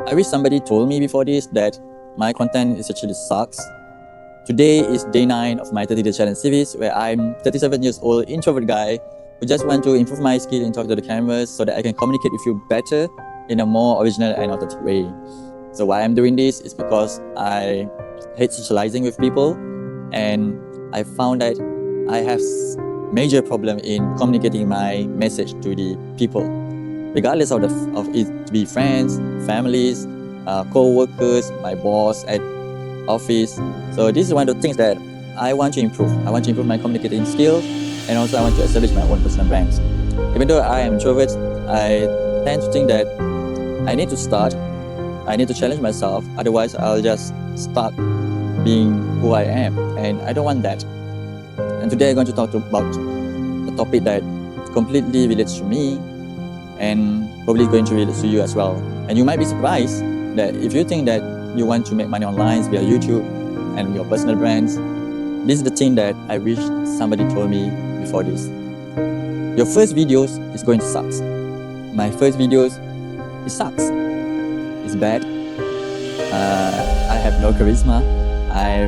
I wish somebody told me before this that my content is actually sucks. Today is day 9 of my 30-day challenge series, where I'm 37 years old introvert guy who just want to improve my skill in talking to the cameras so that I can communicate with you better in a more original and authentic way. So why I'm doing this is because I hate socializing with people, and I found that I have major problem in communicating my message to the people, regardless of it to be friends, families, co-workers, my boss at office. So this is one of the things that I want to improve. I want to improve my communicating skills, and also I want to establish my own personal brands. Even though I am introvert, I tend to think that I need to start. I need to challenge myself. Otherwise, I'll just start being who I am, and I don't want that. And today I'm going to talk about a topic that completely relates to me, and probably going to relate to you as well. And you might be surprised that if you think that you want to make money online via YouTube and your personal brands, this is the thing that I wish somebody told me before this. Your first videos is going to suck. My first videos, it sucks. It's bad. I have no charisma. I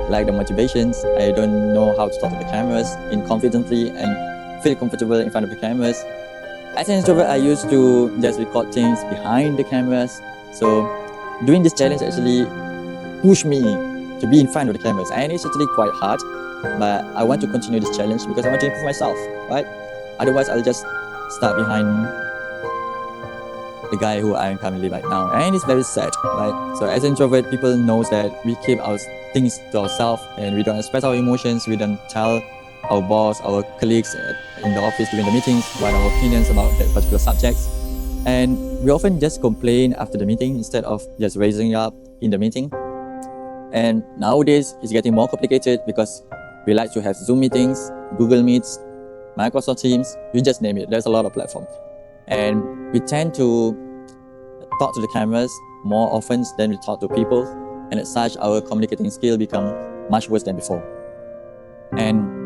lack the motivations. I don't know how to talk to the cameras confidently and feel comfortable in front of the cameras. As an introvert, I used to just record things behind the cameras. So doing this challenge actually pushed me to be in front of the cameras, and it's actually quite hard, but I want to continue this challenge because I want to improve myself, right? Otherwise, I'll just start behind the guy who I am currently right now, and it's very sad, right? So as an introvert, people knows that we keep our things to ourselves, and we don't express our emotions. We don't tell our boss, our colleagues in the office during the meetings what our opinions about that particular subjects. And we often just complain after the meeting instead of just raising up in the meeting. And nowadays, it's getting more complicated because we like to have Zoom meetings, Google Meets, Microsoft Teams, you just name it. There's a lot of platforms. And we tend to talk to the cameras more often than we talk to people. And as such, our communicating skill become much worse than before. And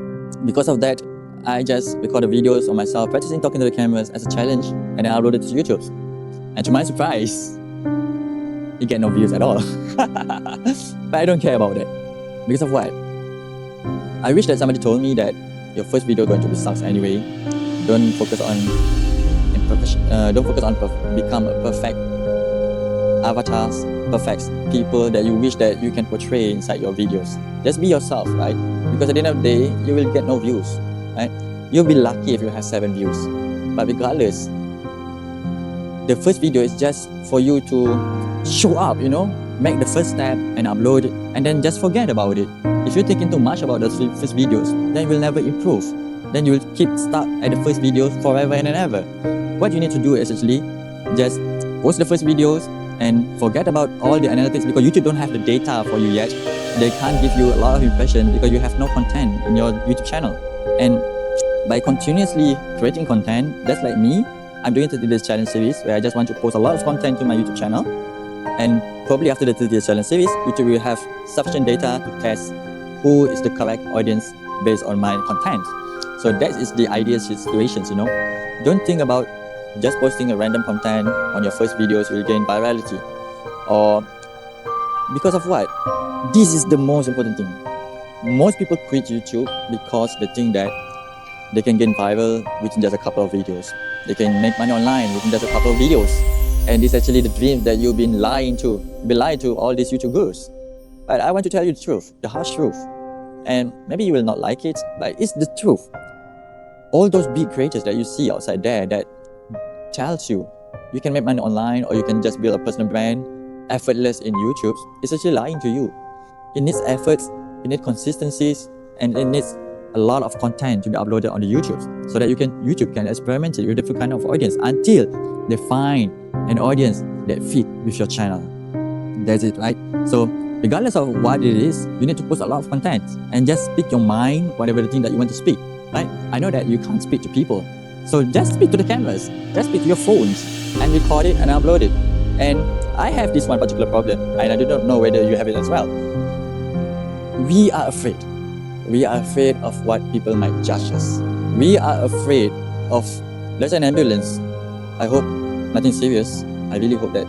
because of that, I just recorded videos of myself practicing talking to the cameras as a challenge, and then I uploaded it to YouTube. And to my surprise, it get no views at all. But I don't care about it. Because of what? I wish that somebody told me that your first video is going to be sucks anyway. Don't focus on become a perfect avatars, perfect people that you wish that you can portray inside your videos. Just be yourself, right? Because at the end of the day, you will get no views, right? You'll be lucky if you have 7 views. But regardless, the first video is just for you to show up, make the first step and upload it, and then just forget about it. If you're thinking too much about those first videos, then you will never improve. Then you will keep stuck at the first video forever and ever. What you need to do is actually just post the first videos and forget about all the analytics, because YouTube don't have the data for you yet. They can't give you a lot of impression because you have no content in your YouTube channel. And by continuously creating content, that's like me, I'm doing 30 days challenge series where I just want to post a lot of content to my YouTube channel. And probably after the 30 days challenge series, YouTube will have sufficient data to test who is the correct audience based on my content. So that is the ideal situations, Don't think about just posting a random content on your first videos will gain virality. Or because of what? This is the most important thing. Most people quit YouTube because they think that they can gain viral within just a couple of videos. They can make money online within just a couple of videos. And this is actually the dream that you've been lying to. You've been lying to all these YouTube gurus. But I want to tell you the truth, the harsh truth. And maybe you will not like it, but it's the truth. All those big creators that you see outside there that tells you can make money online or you can just build a personal brand effortless in YouTube, it's actually lying to you. It needs efforts, it needs consistencies, and it needs a lot of content to be uploaded on the YouTube so that YouTube can experiment with different kind of audience until they find an audience that fit with your channel. That's it, right? So regardless of what it is, you need to post a lot of content and just speak your mind, whatever the thing that you want to speak, right? I know that you can't speak to people, so just speak to the cameras, just speak to your phones and record it and upload it. And I have this one particular problem, and I do not know whether you have it as well. We are afraid. We are afraid of what people might judge us. We are afraid of, there's an ambulance. I hope nothing serious. I really hope that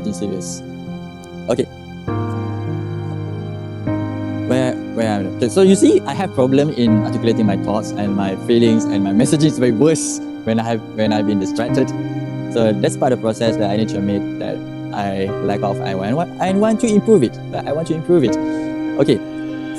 nothing serious. Okay. Where am I? Okay, so you see, I have problem in articulating my thoughts and my feelings, and my messaging is very worse when I've been distracted. So that's part of the process that I need to admit that I lack of. I want to improve it. I want to improve it. Okay,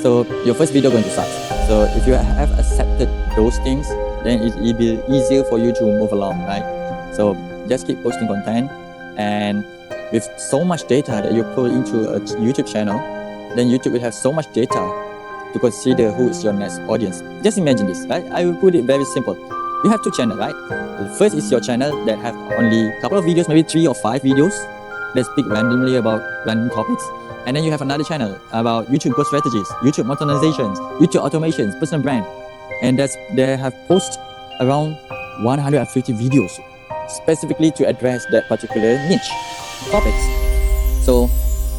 so your first video going to suck. So if you have accepted those things, then it will be easier for you to move along, right? So just keep posting content, and with so much data that you put into a YouTube channel, then YouTube will have so much data to consider who is your next audience. Just imagine this, right? I will put it very simple. You have two channels, right? The first is your channel that have only a couple of videos, maybe 3 or 5 videos that speak randomly about random topics. And then you have another channel about YouTube growth strategies, YouTube monetizations, YouTube automations, personal brand. And they have posted around 150 videos specifically to address that particular niche topics. So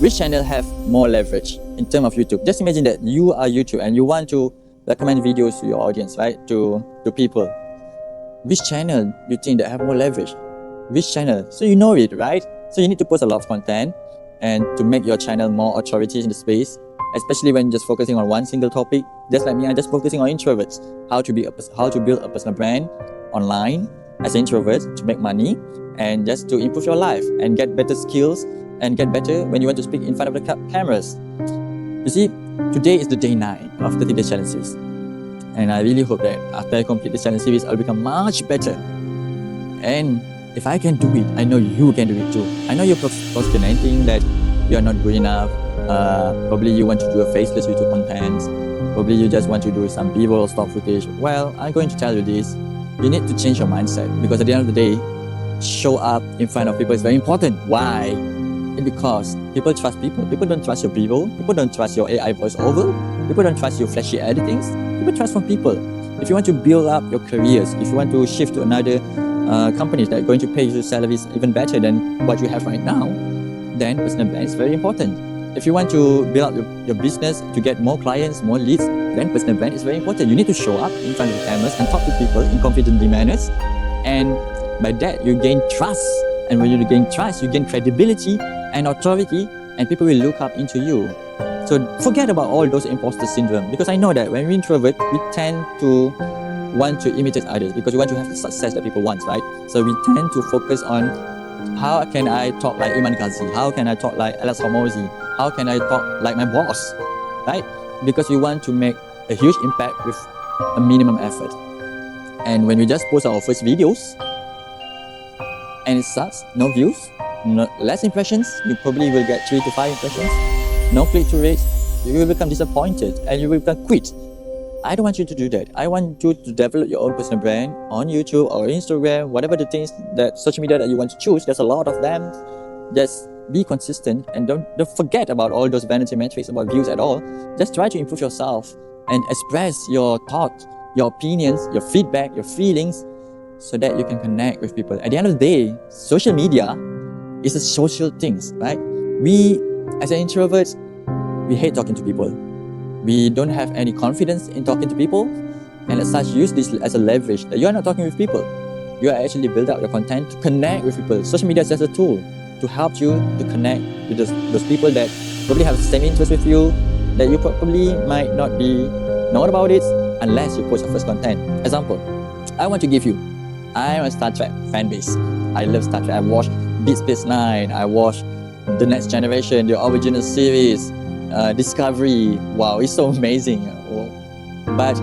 which channel have more leverage in terms of YouTube? Just imagine that you are YouTube and you want to recommend videos to your audience, right? To people. Which channel do you think that have more leverage? Which channel? So you know it, right? So you need to post a lot of content and to make your channel more authority in the space, especially when just focusing on one single topic. Just like me, I'm just focusing on introverts, how to build a personal brand online as an introvert to make money and just to improve your life and get better skills and get better when you want to speak in front of the cameras. You see, today is the day 9 of 30 Day Challenge Series. And I really hope that after I complete the challenge series, I'll become much better. And if I can do it, I know you can do it too. I know you're procrastinating that you're not good enough. Probably you want to do a faceless YouTube content. Probably you just want to do some B-roll stock footage. Well, I'm going to tell you this. You need to change your mindset, because at the end of the day, show up in front of people is very important. Why? Because people trust people. People don't trust your B-roll. People don't trust your AI voiceover. People don't trust your flashy editings. People trust from people. If you want to build up your careers, if you want to shift to another companies that are going to pay you salaries even better than what you have right now, then personal brand is very important. If you want to build up your business to get more clients, more leads, then personal brand is very important. You need to show up in front of the cameras and talk to people in confident manners. And by that, you gain trust. And when you gain trust, you gain credibility and authority, and people will look up into you. So forget about all those imposter syndrome, because I know that when we're introvert, we tend to want to imitate others because we want to have the success that people want, right? So we tend to focus on how can I talk like Iman Ghazi? How can I talk like Alex Hormozi? How can I talk like my boss, right? Because we want to make a huge impact with a minimum effort. And when we just post our first videos and it sucks, no views, less impressions, you probably will get 3 to 5 impressions, no click-through rates, you will become disappointed and you will become quit. I don't want you to do that. I want you to develop your own personal brand on YouTube or Instagram, whatever the things that social media that you want to choose. There's a lot of them. Just be consistent and don't forget about all those vanity metrics about views at all. Just try to improve yourself and express your thoughts, your opinions, your feedback, your feelings, so that you can connect with people. At the end of the day, social media is a social thing, right? We, as an introvert, we hate talking to people. We don't have any confidence in talking to people, and as such, use this as a leverage that you are not talking with people. You are actually build up your content to connect with people. Social media is just a tool to help you to connect with those people that probably have the same interest with you, that you probably might not be known about it unless you post your first content. Example, I want to give you, I am a Star Trek fan base. I love Star Trek. I watched Deep Space Nine. I watched The Next Generation, the original series, Discovery. Wow, it's so amazing. But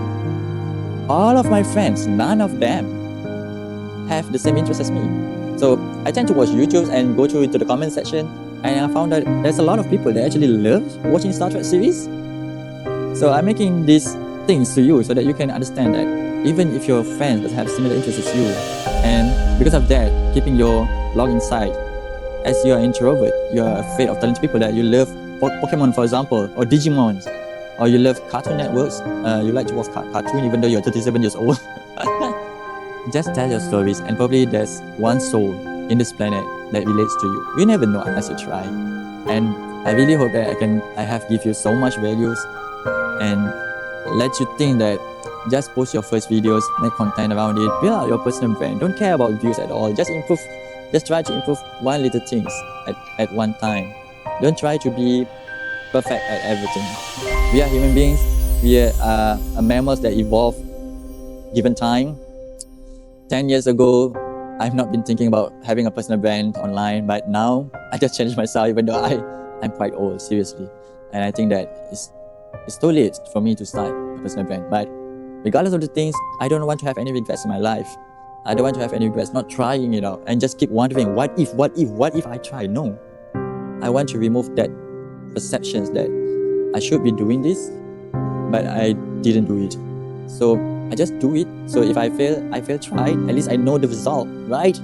all of my friends, none of them have the same interest as me. So I tend to watch YouTube and go into the comment section, and I found that there's a lot of people that actually love watching Star Trek series. So I'm making these things to you so that you can understand that even if your friends that have similar interests as you, and because of that, keeping your log inside, as you are an introvert, you are afraid of telling people that you love Pokemon, for example, or Digimon, or you love Cartoon Networks, you like to watch cartoon even though you're 37 years old. Just tell your stories, and probably there's one soul in this planet that relates to you. You never know unless you try. And I really hope that I have give you so much values and let you think that just post your first videos, make content around it, build out your personal brand. Don't care about views at all. Just try to improve one little things at one time. Don't try to be perfect at everything. We are human beings. We are mammals that evolve given time. 10 years ago, I've not been thinking about having a personal brand online, but now I just changed myself, even though I'm quite old, seriously. And I think that it's too late for me to start a personal brand. But regardless of the things, I don't want to have any regrets in my life. I don't want to have any regrets not trying it out and just keep wondering, what if I try? No. I want to remove that perceptions that I should be doing this, but I didn't do it. So I just do it. So if I fail, try. At least I know the result, right?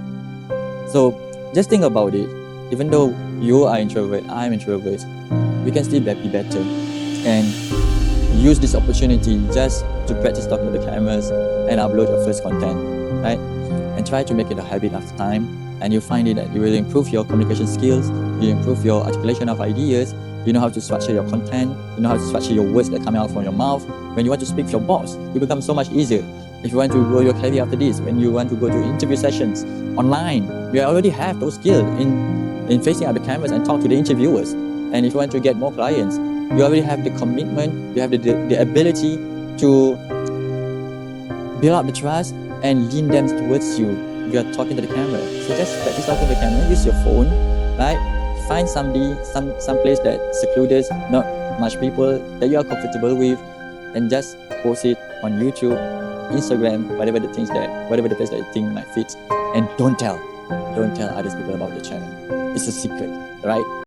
So just think about it. Even though you are introvert, I'm introvert, we can still be better and use this opportunity just to practice talking to the cameras and upload your first content, right? And try to make it a habit after time, and you find it that you will improve your communication skills, you improve your articulation of ideas, you know how to structure your content, you know how to structure your words that come out from your mouth. When you want to speak to your boss, it becomes so much easier. If you want to grow your career after this, when you want to go to interview sessions online, you already have those skills in facing out the cameras and talk to the interviewers. And if you want to get more clients, you already have the commitment, you have the ability to build up the trust and lean them towards you. You are talking to the camera. So just practice talking to the camera, use your phone, right? Find some place that secluded, not much people that you are comfortable with, and just post it on YouTube, Instagram, whatever the place that you think might fit. And don't tell other people about your channel. It's a secret, right?